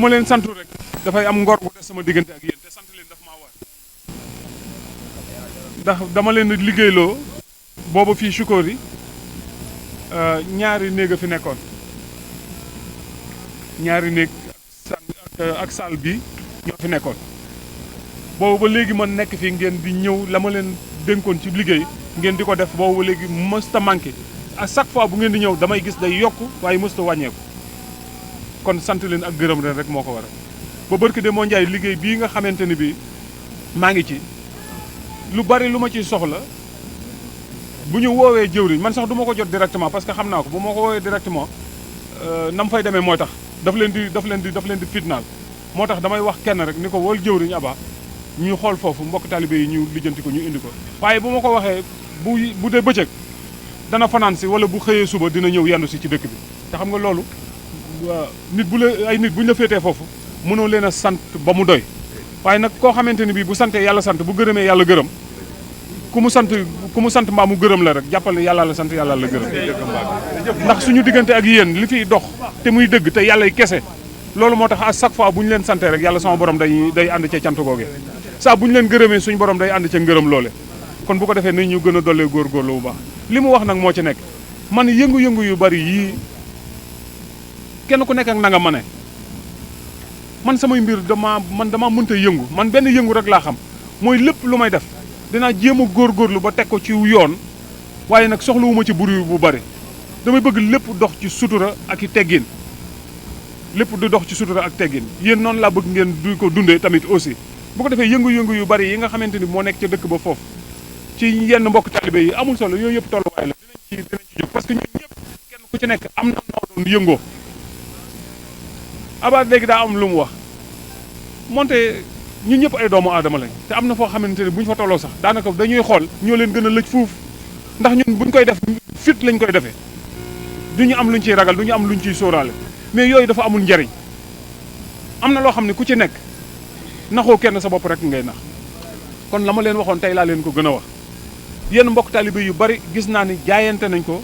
ma leen santu rek dafay am ngor bu des sama diggante ak yéen te sant leen daf maa war ndax dama leen liggéeyloo boobu fii Chukori ñaari néeg a fi nekkoon ñaari néeg ak salle bi ñoo fi nekkoon boobu ba léegi man nekk fii ngeen di ñëw la ma leen dénkoon ci liggéey ngeen di ko def boobu ba léegi mësta manqué à chaque fois bu ngeen di ñëw damay gis day yokk waaye mësta wàññeeku kon sant leen ak gërëm leen rek moo ko waral ba barki de moo njaay liggéey bii nga xamante ni bii maa ngi ci lu bari lu ma ciy soxla bu ñu woowee jëwriñ man sax du ma ko jot directement parce que xam naa ko bu ma ko woowee directement nam fay demee mooy tax daf leen di fitnaal moo tax damay wax kenn rek ni ko wol jëwriñ Aba ñu xool foofu mbokk talibé yi ñu lijjanti ko ñu indi ko waaye bu ma ko waxee bu dee bëccëg dana fanaan si wala bu xëyee suba dina ñëw yendu si ci dëkk bi te xam nga loolu nit bu la ay nit bu ñu la féetee foofu mënoo leen a sant ba mu doy waaye nag koo xamante ni bii bu santee yàlla sant bu gërëmee yàlla gërëm ku mu sant mbaa mu gërëm la rek jàppal ne yàlla la sant yàlla la gërëm ndax suñu diggante ak yéen li fiy dox te muy dëgg te yàllay kese loolu moo tax à chaque fois bu ñu leen santee rek yàlla sama borom day ànd ca cant googe saa bu ñu leen gërëmee suñu borom day ànd ca ngërëm loole kon bu ko defee nañ ñu gën a dollee góorgóorlu bu baax li mu wax nag moo ci nekk man yëngu-yëngu yu bari yii kenn ku nekk ak na nga ma ne man samay mbir dama mënta yëngu man benn yëngu rek laa xam mooy lépp lu may def dinaa jéem a góorgóorlu ba teg ko ci yoon waaye nag soxlawuma ci buri bu bari damay bëgg lépp dox ci sutura ak i teggin lépp du dox ci sutura ak teggin yéen noonu laa bëgg ngeen du ko dundee tamit aussi bu ko defee yëngu-yëngu yu bari yi nga xamante ni moo nekk ca dëkk ba foofu ci yenn mbokk talibé yi amul solo yooyu yëpp tolluwaay la dinañ ci jóg parce que ñun ñëpp kenn ku ci nekk am na noo doon yëngoo Aba léegi daa am lu mu wax moonte ñun ñëpp ay doomu aadama lañ te am na foo xamante ne bu ñu fa tolloo sax daanaka dañuy xool ñoo leen gën a lëj fuuf ndax ñun buñ koy def fit lañ koy defee du ñu am luñ ciy ragal du ñu am luñ ciy sóoraale mais yooyu dafa amul njariñ am na loo xam ne ku ci nekk naxoo kenn sa bopp rek ngay nax kon la ma leen waxoon tey laa leen ko gën a wax yenn mbokk taalibe yu bari gis naa ni jaayante nañ ko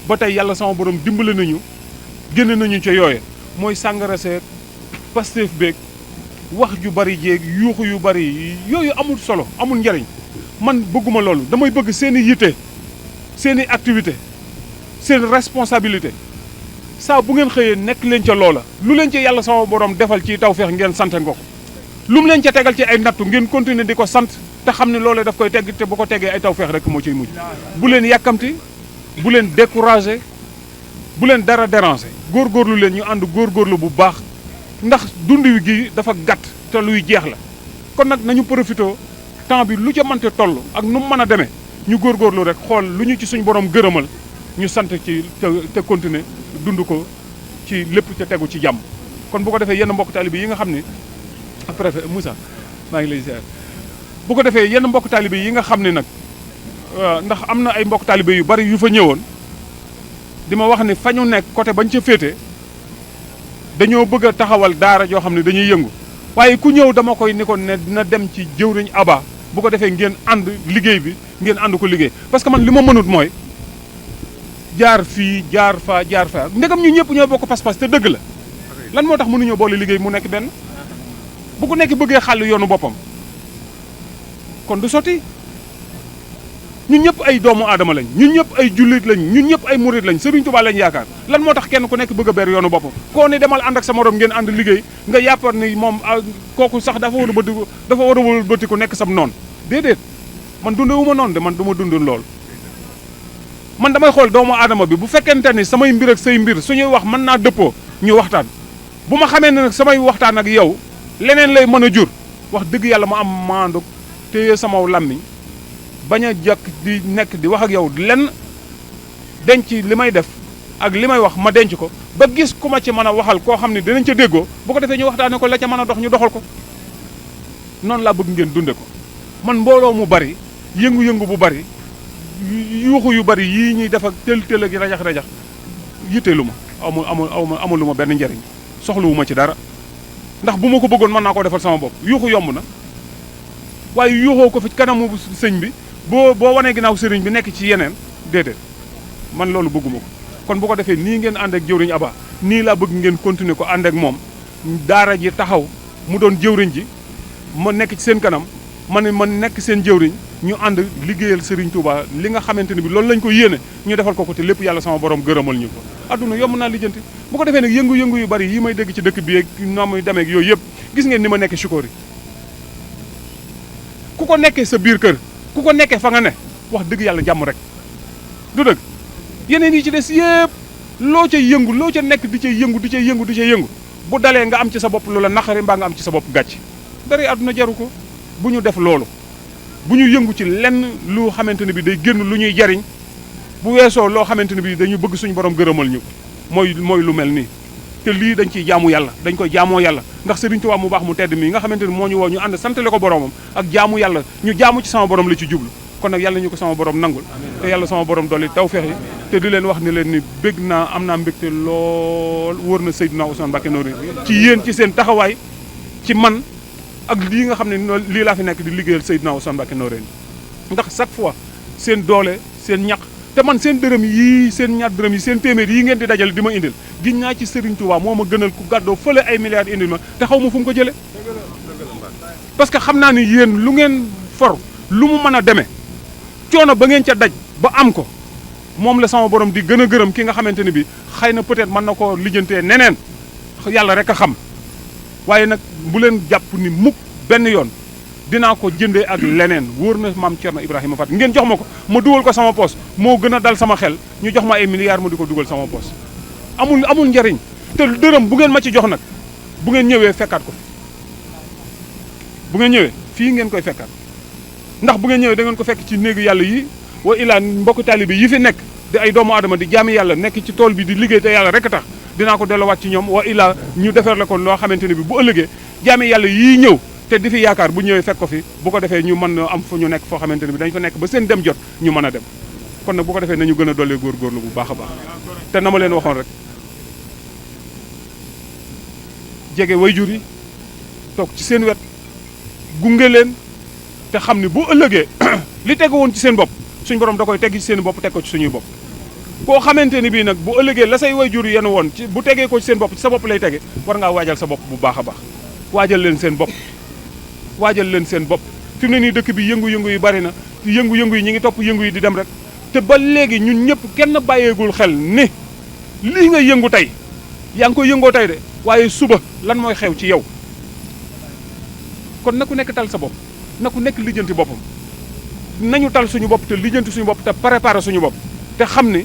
ba tey yàlla sama borom dimbale nañu génne nañu ca yooye mooy sàngara seeg Pastef beeg wax ju bari jéeg yuuxu yu bari yooyu amul solo amul njariñ man bëgguma loolu damay bëgg seen i yitte seen i activité seen responsabilité saa bu ngeen xëyee nekk leen ca loola lu leen ci yàlla sama borom defal ci tawfeex ngeen sante nga ko lu mu leen ca tegal ci ay nattu ngeen continuer di ko sant te xam ne loolee daf koy tegg te bu ko teggee ay tawfeex rek moo ciy mujj bu leen yàkkamti bu leen découragé bu leen dara déranger góorgóorlu leen ñu ànd góorgóorlu bu baax ndax dund wi gi dafa gàtt te luy jeex la kon nag nañu profité temps bi lu ca mënte toll ak nu mu mën a demee ñu góorgóorlu rek xool lu ñu ci suñ borom gërëmal ñu sant ci te continuer dund ko ci lépp te tegu ci jàmm kon bu ko defee yenn mbokk taalibe yi nga xam ne préfet Moussa maa ngi lay ziar bu ko defee yenn mbokk taalibe yi nga xam ne nag ndax am na ay mbokk taalibe yu bari yu fa ñëwoon di ma wax ni fa ñu nekk côté bañ ca féete dañoo bëgg a taxawal daara joo xam ne dañuy yëngu waaye ku ñëw dama koy ni ko ne dina dem ci jëwriñ Aba bu ko defee ngeen ànd liggéey bi ngeen ànd ko liggéey parce que man li ma mënut mooy jaar fii jaar fa ndegam ñu ñëpp ñoo bokk pas-pas te dëgg la lan moo tax mënuñoo boole liggéey mu nekk benn bu ko nekk bëggee xàll yoonu boppam kon du sotti ñun ñëpp ay doomu aadama lañ ñun ñëpp ay jullit lañ ñun ñëpp ay murit lañ Sëriñ Tuubaa lañ yaakaar lan moo tax kenn ku nekk bëgg a ber yoonu boppam koo ni demal ànd ak sa morom ngeen ànd liggéey nga yàppar ni moom kooku sax dafa war a bëti ku nekk sam noonu déedéet man dundewuma noonu de man du ma dund lool man damay xool doomu aadama bi bu fekkente ni samay mbir ak say mbir suñuy wax mën naa dëppoo ñu waxtaan bu ma xamee ne nag samay waxtaan ak yow leneen lay mën a jur wax dëgg yàlla ma am maandu téye sama làmmiñ bañ a jàkk di nekk di wax ak yow lenn denc li may def ak li may wax ma denc ko ba gis ku ma ci mën a waxal koo xam ne dinañ ca déggoo bu ko defee ñu waxtaane ko la ca mën a dox ñu doxal ko noonu laa bëgg ngeen dunde ko man mbooloo mu bari yëngu-yëngu bu bari yuuxu yu bari yii ñuy def ak tël ak rajax-rajax yitteelu ma amul lu ma benn njariñ soxluwu ma ci dara ndax bu ma ko bëggoon mën naa koo defal sama bopp yuuxu yomb na waaye yuuxoo ko fi kanamu sëñ bi boo wanee ginnaaw sëriñ bi nekk ci yeneen déedéet man loolu bëgguma ko kon bu ko defee nii ngeen ànd ak jëwriñ Aba nii laa bëgg ngeen continuer ko ànd ak moom daara ji taxaw mu doon jëwriñ ji ma nekk ci seen kanam ma ne ma nekk seen jëwriñ ñu ànd liggéeyal Serigne Touba li nga xamante ne bi loolu lañ ko yéene ñu defal ko te lépp yàlla sama borom gërëmal ñu ko adduna yomb naa lijjanti bu ko defee nag yëngu-yëngu yu bari yi may dégg ci dëkk bi ak noo muy demeek yooyu yëpp gis ngeen ni ma nekk Chikori ku ko nekkee sa biir kër ku ko nekkee fa nga ne wax dëgg yàlla jàmm rek du dëgg yeneen yi ci des yëpp loo ca yëngu loo ca nekk di ca yëngu di ca yëngu di ca yëngu bu dalee nga am ci sa bopp lu la naqari mbaa nga am ci sa bopp gàcc dara àdduna jaru ko bu ñu def loolu bu ñu yëngu ci lenn lu xamante ne bi day génn lu ñuy jariñ bu weesoo loo xamante ne bi dañu bëgg suñu borom gërëmal ñu mooy lu mel nii te lii dañ ciy jaamu yàlla dañ koy jaamoo yàlla ndax Serigne Touba mu baax mu tedd mii nga xamante ne moo ñu woo ñu ànd santale ko boromam ak jaamu yàlla ñu jaamu ci sama borom la ci jublu kon nag yàlla ñu ko sama borom nangul te yàlla sama borom dolli tawfeex yi te di leen wax ni leen ni bég naa am naa mbégte lool wóor na Seydina Ousmane Mbacké Noreyni ci yéen ci seen taxawaay ci man ak lii nga xam ne lii laa fi nekk di liggéeyal Seydina Ousmane Mbacké Noreyni ndax chaque fois seen doole seen ñaq te man seen dërëm yii seen ñaar dërëm yi seen téeméer yi ngeen di dajale di ma indil giñ naa ci Serigne Touba moo ma gënal ku gàddoo fële ay milliards indil ma te xaw ma fu mu ko jëlee parce que xam naa ni yéen lu ngeen for lu mu mën a demee coono ba ngeen ca daj ba am ko moom la sama borom di gën a gërëm ki nga xamante ne bi xëy na peut-être mën na koo lijjantee neneen yàlla rek a xam waaye nag bu leen jàpp ni mukk benn yoon dinaa ko jëndee ak leneen wóor na maam Thierno Ibrahima Fat ngeen jox ma ko ma dugal ko sama poos moo gën a dal sama xel ñu jox ma ay milliards ma di ko dugal sama poos amul njariñ te dërëm bu ngeen ma ci jox nag bu ngeen ñëwee fekkaat ko bu ngeen ñëwee fii ngeen koy fekkaat ndax bu ngeen ñëwee da ngeen ko fekk ci néegu yàlla yi wa ilaa mbokk taalibe yi fi nekk di ay doomu aadama di jaami yàlla nekk ci tool bi di liggéey te yàlla rek a tax dinaa ko delloowaat ci ñoom wa ilaa ñu defar la ko loo xamante ne bi bu ëllëgee jaami yàlla yii ñëw te di fi yaakaar bu ñëwee fekk ko fi bu ko defee ñu mën am fu ñu nekk foo xamante ne bi dañ fa nekk ba seen dem jot ñu mën a dem kon nag bu ko defee nañu gën a dollee góorgóorlu bu baax a baax te na ma leen waxoon rek jege wayjur yi toog ci seen wet gunge leen te xam ni bu ëllëgee li tegu woon ci seen bopp suñ borom da koy tegg ci seen bopp teg ko ci suñuy bopp koo xamante ni bii nag bu ëllëgee la say wayjur yenn woon ci bu tegee ko ci seen bopp ci sa bopp lay tege war ngaa waajal sa bopp bu baax a baax waajal leen seen bopp fi mu ne nii dëkk bi yëngu-yëngu yi bari na yëngu-yëngu yi ñi ngi topp yëngu yi di dem rek te ba léegi ñun ñëpp kenn bàyyeegul xel ni lii nga yëngu tey yaa ngi koy yëngoo tey de waaye suba lan mooy xew ci yow kon na ku nekk tal sa bopp na ku nekk lijjanti boppam nañu tal suñu bopp te lijjanti suñu bopp te préparer suñu bopp te xam ni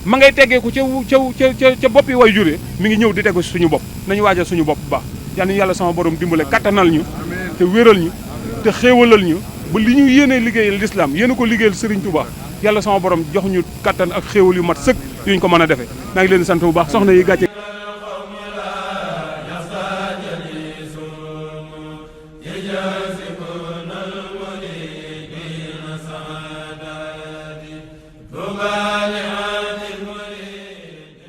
ma ngay teggeeku ca boppi way juree mi ngi ñëw di tegu suñu bopp nañu waajal suñu bopp bu baax yal na yàlla sama borom dimbale kattanal ñu te wéral ñu te xéewalal ñu ba li ñu yéene liggéeyal l'islam yéene ko liggéeyal Serigne Touba yàlla sama borom jox ñu kattan ak xéewal yu mat sëkk yuñ ko mën a defee maa ngi leen di sant bu baax soxna yi gàcce ja